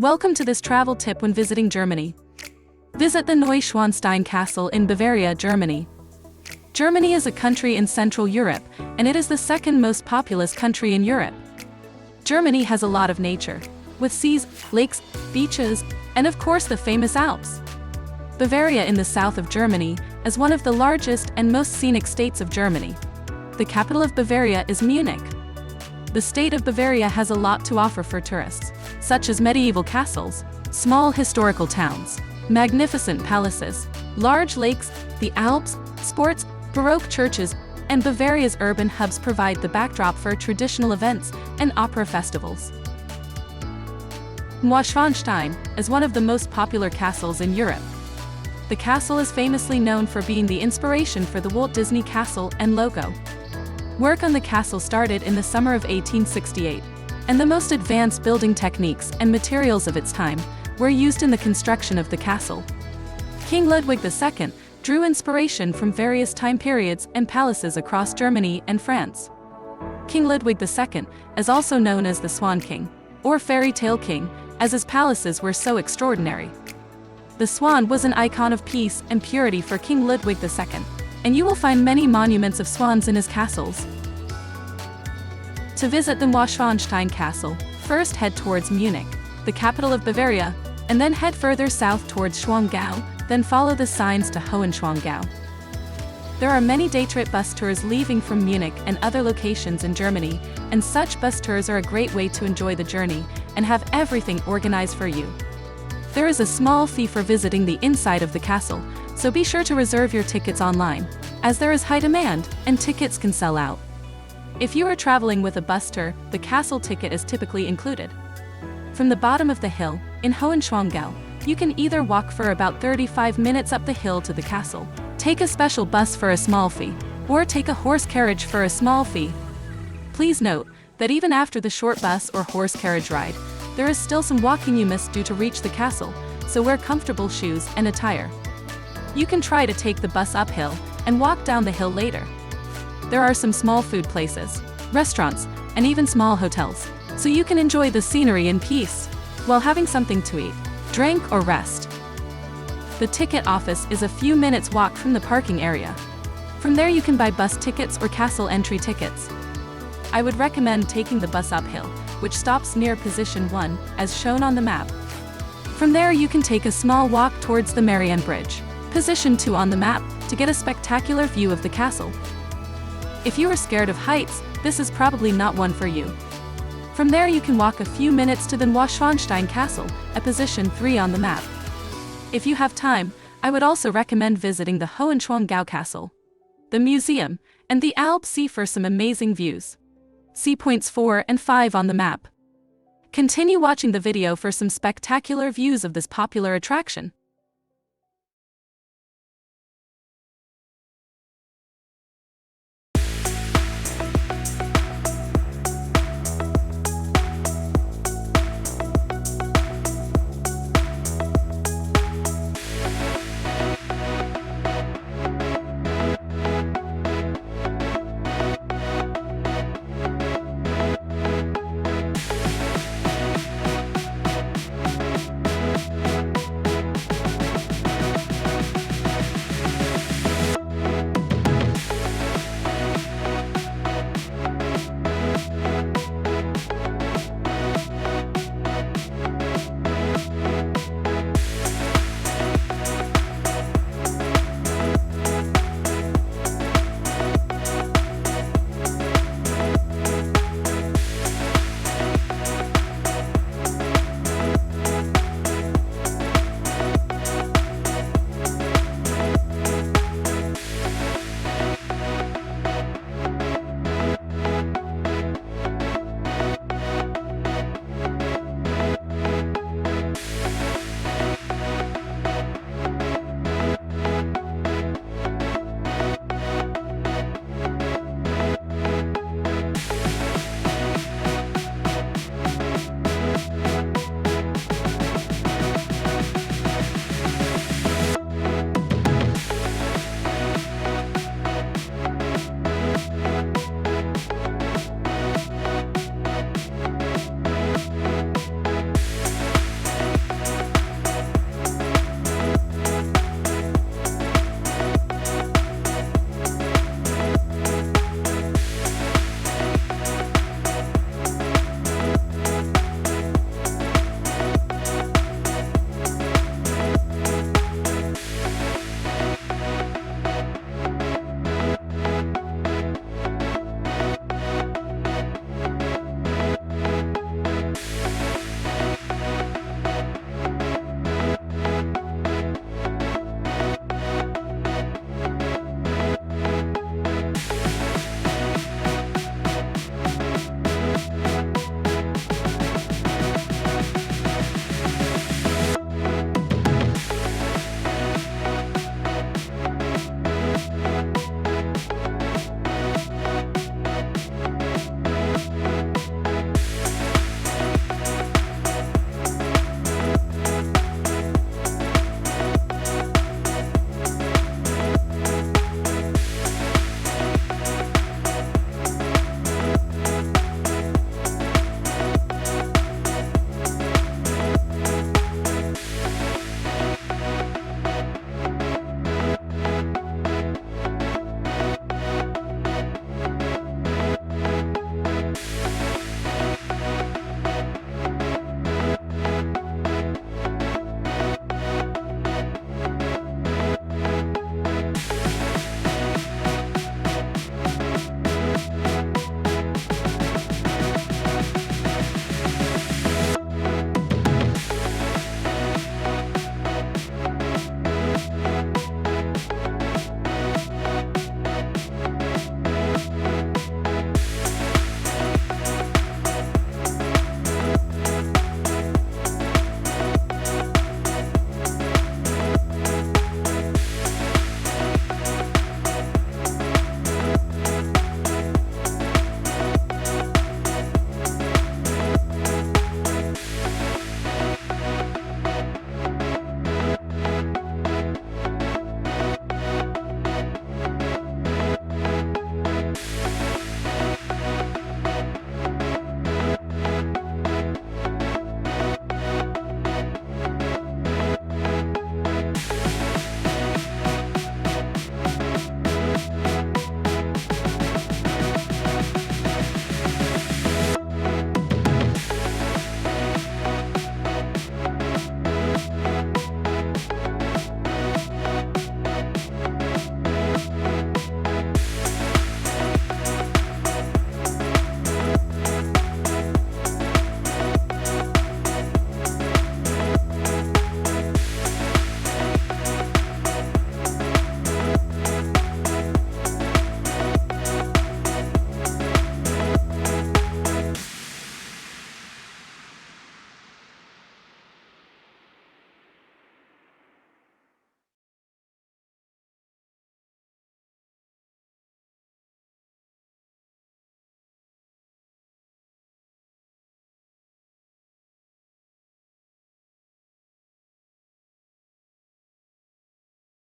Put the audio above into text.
Welcome to this travel tip when visiting Germany. Visit the Neuschwanstein Castle in Bavaria, Germany. Germany is a country in Central Europe, and it is the second most populous country in Europe. Germany has a lot of nature, with seas, lakes, beaches, and of course the famous Alps. Bavaria in the south of Germany is one of the largest and most scenic states of Germany. The capital of Bavaria is Munich. The state of Bavaria has a lot to offer for tourists, such as medieval castles, small historical towns, magnificent palaces, large lakes, the Alps, sports, Baroque churches, and Bavaria's urban hubs provide the backdrop for traditional events and opera festivals. Neuschwanstein is one of the most popular castles in Europe. The castle is famously known for being the inspiration for the Walt Disney castle and logo. Work on the castle started in the summer of 1868, and the most advanced building techniques and materials of its time were used in the construction of the castle. King Ludwig II drew inspiration from various time periods and palaces across Germany and France. King Ludwig II is also known as the Swan King, or Fairy Tale King, as his palaces were so extraordinary. The swan was an icon of peace and purity for King Ludwig II, and you will find many monuments of swans in his castles. To visit the Neuschwanstein Castle, first head towards Munich, the capital of Bavaria, and then head further south towards Schwangau, then follow the signs to Hohenschwangau. There are many day trip bus tours leaving from Munich and other locations in Germany, and such bus tours are a great way to enjoy the journey and have everything organized for you. There is a small fee for visiting the inside of the castle, so be sure to reserve your tickets online, as there is high demand and tickets can sell out. If you are traveling with a bus tour, the castle ticket is typically included. From the bottom of the hill, in Hohenschwangau, you can either walk for about 35 minutes up the hill to the castle, take a special bus for a small fee, or take a horse carriage for a small fee. Please note that even after the short bus or horse carriage ride, there is still some walking you must do to reach the castle, so wear comfortable shoes and attire. You can try to take the bus uphill and walk down the hill later. There are some small food places, restaurants, and even small hotels, so you can enjoy the scenery in peace while having something to eat, drink, or rest. The ticket office is a few minutes walk from the parking area. From there you can buy bus tickets or castle entry tickets. I would recommend taking the bus uphill, which stops near position 1, as shown on the map. From there you can take a small walk towards the Marienbridge, position 2 on the map, to get a spectacular view of the castle. If you are scared of heights, this is probably not one for you. From there you can walk a few minutes to the Neuschwanstein Castle, at position 3 on the map. If you have time, I would also recommend visiting the Hohenschwangau Castle, the museum, and the Alps Sea for some amazing views. See points 4 and 5 on the map. Continue watching the video for some spectacular views of this popular attraction.